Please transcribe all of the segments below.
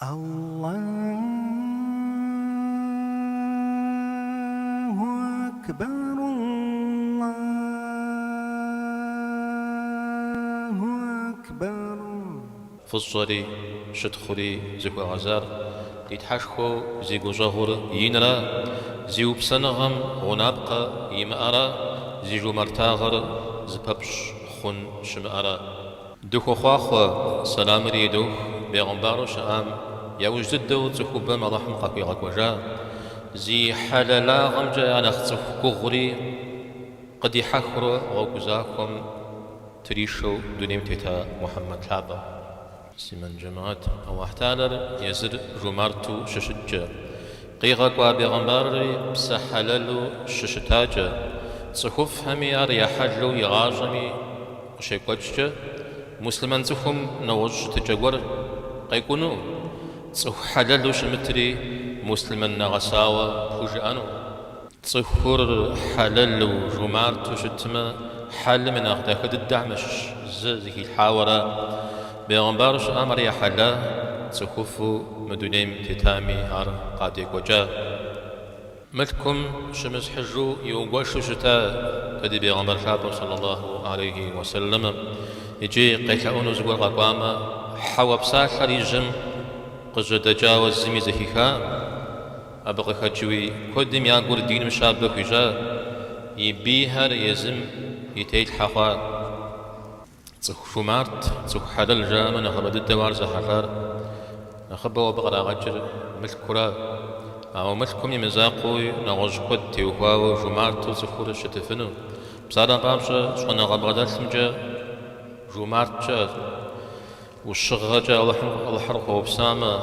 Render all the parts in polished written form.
الله أكبر الله أكبر. فصري شتخري زكو غزار يتحشخو زيغو جهور ينرا زيو بسنغم غنابقى يمأرا زيجو مرتاغر زبابش خن شمأرا دوخو خواخو سلام ريدوخ بيغمبارو شام يوجد دو تخوبا مضحم قبيغك وجا زي حلالا غمجا نخصف كغري قد يحخر غوكزاكم تريشو دونيم تيتا محمد لابا سيمن جماعت او احتالر يزر جمارتو ششجا قيغا قوا بيغمباري بسحللو ششتاجا صخوف همي اريا حجلو يغاجمي وشيكوجا مسلمان تخم نوج تجاور قيكونو صخ حللو شمتري مسلمان نغساوا فوجانو صخور حللو جمارتو شتما حل من أخذك الدعمش زي الحاورة بيغمبارش أمر يا حلا تخفو مدنيم تتامي أر قاديك وجا ملكم شمس حجو يوغوش شتا تدي بيغمبار شابه صلى الله عليه وسلم يجي قيتلاؤون زغور غقواما حوا بساحر يجم قجو تجاوز زمي زهيخا أبقى خجوي كودم ياغور دين مشابه وجا يبيهر يزم يتيل حقا تخ شمارت تخ حلال جامن نخبد الدوار زحفر نخبا وبقرا غجر ملكورا او ملكم يمزاقوي نغج قد تيوهاو جمارت تخور شتفنو بصادا بامشا شغنا غبغدال سمجا جمارت جا والشغجا الحرق وبسامة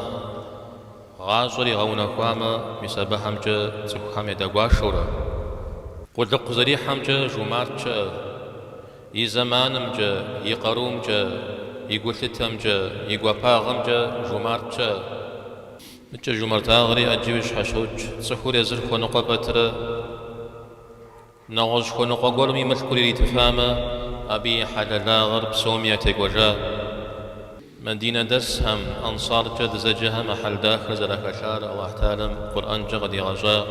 غاجري غونا قواما مسابا همجا تخ حمي دقواشورا قد قزري حمجا جمارت جا يزمانم جا يقروم جا يقولتم جا يقواباغم جا جمارت جا مجا جمارت آغري أجيوش حشوج سخور يزر خونقا بطر نغج خونقا قرمي ملكوري لتفاما أبي حلالاغر بسومية تقوجا مدينة دسهم أنصار جد زجها محل داخل زلك شار الله تعالى قرآن جغد يغجا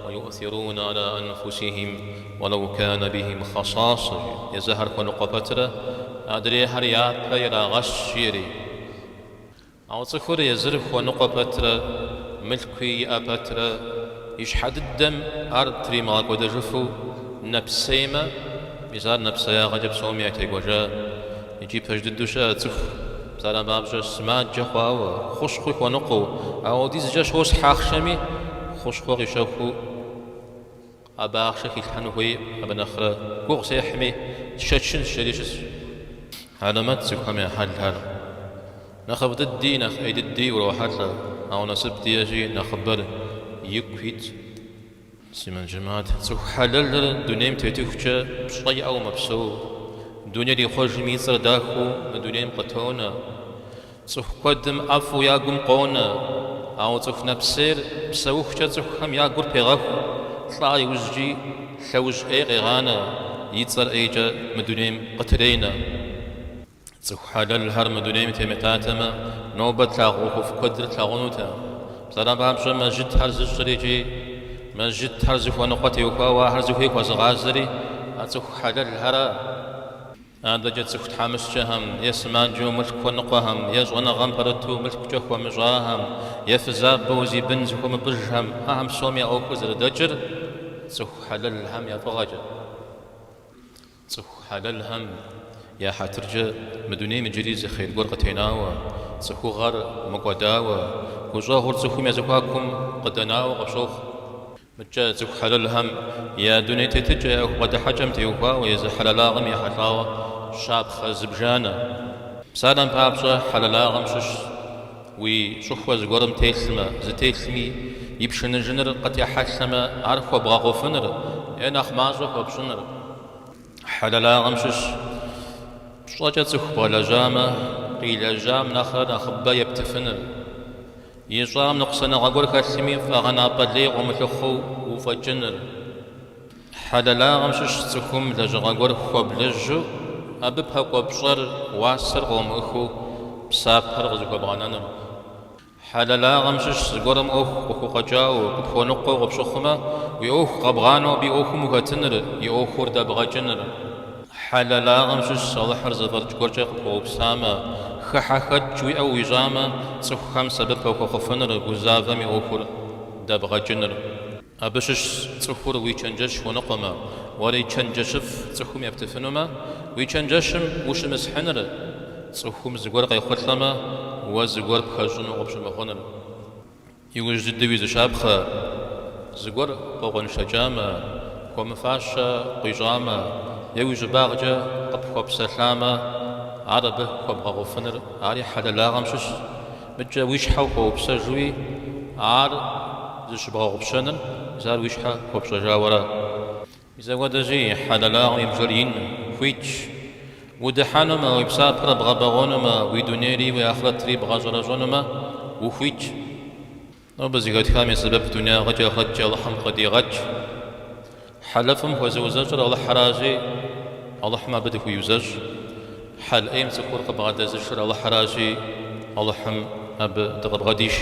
ويؤثرون على أنفسهم ولو كان بهم خصاصة يزهر ونقبتره أدري هريات غير غشيري أو صفر يزرف ونقبتره ملكي أبتره يشحد الدم أرتري ما قد جفو نفسيما بزار نفسيا غجب سومي تيقوجا يجيب هجد الدوشا تف بزار بابجا سمات جخوا خشخو ونقو أو ديز جاش هوس حاخشمي خشخو غشوخو أبا أخشك الحنوي أبا نخرى قوغ سيحمي تشتشن شريشس علامات سيكوامي حل هل نخب ضدي نخ أي ضدي وروحاتها أو نصب دياجي نخبر يكويت سيمن جماعت سوح حلل دونيم تيتوخجا بشطي أو مبسو دنيا دي خوش ميصر داخو دونيم قطونا سوح قدم أفو ياقم قونا أو سوح نبسير بسوخجا سوح هم ياقور بيغاخو طلع يوجي حوج اي غانا يتصر ايجا مدونيم قتلينا تسخ حلال الهر مدونيم تيمتاتما نوبة تلاغوه في قدر تلاغونوتا بصراحة بامشا ما جد هرز الشريجي ما جد هرز ونقطي وكوا هرز هيك وزغازري تسخ حلال الهرا هذا جد سخت حامس جهم يسمان جو ملك ونقهم يزغنا غمبرتو ملك جوخ ومجراهم يفزاب بوزي بنز ومبجهم هم سومي او كزر دجر سخ حلال الهم يا طغجة سخ حلال الهم يا حترجة مدوني مجريز خير قرقتيناوا سخو غر مقوداوا وجاهر سخو ميزكواكم قدناوا غشوخ مجا سخ حلال الهم يا دوني تتجا وقد حجمت يوكوا ويزا حلالاغم يا حلاوا شاب خزبجانا بسالم بابشا حلالاغم شش وي شخوة زغورم تيسما زتيسمي يبشن جنر قد يحسما عرف وبغاغو فنر انا خماجو وبشنر حلالا غمشش شوجة زخوة لجامة قيل جام نخر نخبا يبتفنر يجام نقصنا غاقور كاسمي فغنا بليغ ومشخو وفجنر حلالا غمشش زخوم لجغاقور خوبلجو أببها قبشر واسر غومخو بسابر غزوكو بغانانر حللا غمشش زقرم أوخ وخوقجاو وبخونقو وبشخما ويأوخ قبغانو بيأوخ مغتنر يأوخور دبغجنر حللا غمشش صالح رزفر جورجا قبو بساما خحخت جوي أو وجاما تسخم سبب وخفنر وزافم يأوخور دبغجنر أبشش تسخور ويشنجش ونقما وري چنجشف تسخم يبتفنما ويشنجشم وشمس حنر تسخم زقور قيخلما وزقور بخجن وغبش مخونر يوجد دوي زشابخة زقور بغن شجامة ومفاشا قيجامة يوجد باغجة قبخو بسلامة عربه وبغغفنر عاري حدا لاغمشش مجا ويشحو وبسجوي عار زش بغغبشنر زار ويشحا وبسجاورا إذا ودجي حدا لاغم يمجرين فويتش ودحانما ويبسابر بغبغونما ويدونيري ويأخرتري بغجرجونما وخويتش وبزي قد خامي سبب دنيا غجا غجا لحم قدي غج حلفهم هو زوزجر الله حراجي الله ما بدك ويوزج حل أيم سكور قبغا دزشر الله حراجي الله حم أب دغب غديش